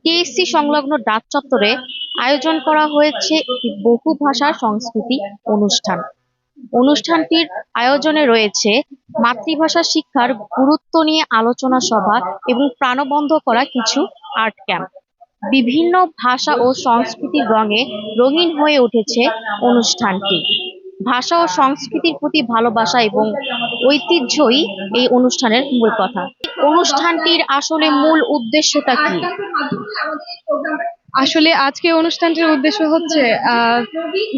TSC সংলগ্ন ডাক চত্বরে আয়োজন করা হয়েছে একটি বহু ভাষার সংস্কৃতি অনুষ্ঠান। অনুষ্ঠানটির আয়োজনে রয়েছে মাতৃভাষা শিক্ষার গুরুত্ব নিয়ে আলোচনা সভা এবং প্রাণবন্ত করা কিছু আর্ট ক্যাম্প। বিভিন্ন ভাষা ও সংস্কৃতির রঙে রঙিন হয়ে উঠেছে অনুষ্ঠানটি। ভাষা ও সংস্কৃতির প্রতি ভালোবাসা এবং ঐতিহ্যই এই অনুষ্ঠানের মূল কথা। অনুষ্ঠানটির আসলে মূল উদ্দেশ্যটা কি? আসলে আজকে অনুষ্ঠানটির উদ্দেশ্য হচ্ছে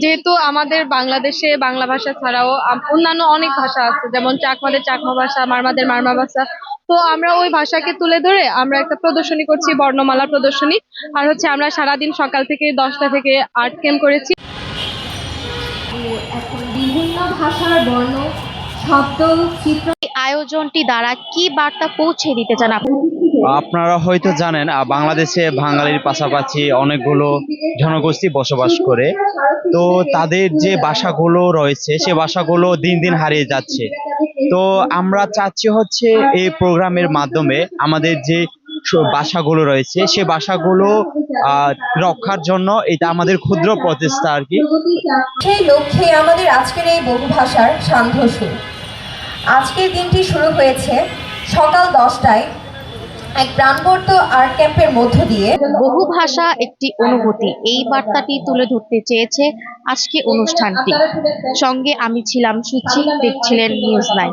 যেহেতু আমাদের বাংলাদেশে বাংলা ভাষা ছাড়াও অন্যান্য অনেক ভাষা আছে, যেমন চাকমাদের চাকমা ভাষা, মারমাদের মারমা ভাষা। তো আমরা ওই ভাষাকে তুলে ধরে আমরা একটা প্রদর্শনী করছি, বর্ণমালা প্রদর্শনী। আর হচ্ছে আমরা সারাদিন সকাল থেকে 10টা থেকে আর্ট ক্যাম্প করেছি। বিভিন্ন ভাষার বর্ণ, শব্দ, চিত্র। আয়োজনটি দ্বারা কি বার্তা পৌঁছে দিতে চান আপনি? আপনারা হয়তো জানেন বাংলাদেশে বাঙালির পাশাপাশি অনেকগুলো জনগোষ্ঠী বসবাস করে। তো তাদের যে ভাষাগুলো রয়েছে সে ভাষাগুলো দিন দিন হারিয়ে যাচ্ছে। তো আমরা চাচ্ছি হচ্ছে এই প্রোগ্রামের মাধ্যমে আমাদের যে ভাষাগুলো রয়েছে সে ভাষাগুলো রক্ষার জন্য এটা আমাদের ক্ষুদ্র প্রচেষ্টা আর কি। সেই লক্ষ্যে আমাদের আজকের এই বহু ভাষার সান্ধ্য সুর। আজকের দিনটি শুরু হয়েছে সকাল 10টায় এক প্রাণবন্ত আর্ট ক্যাম্পের মধ্য দিয়ে। বহু ভাষা একটি অনুভূতি, এই বার্তাটি তুলে ধরতে চেয়েছে আজকে অনুষ্ঠানটি। সঙ্গে আমি ছিলাম সুচি, দেখছিলেন নিউজ 9।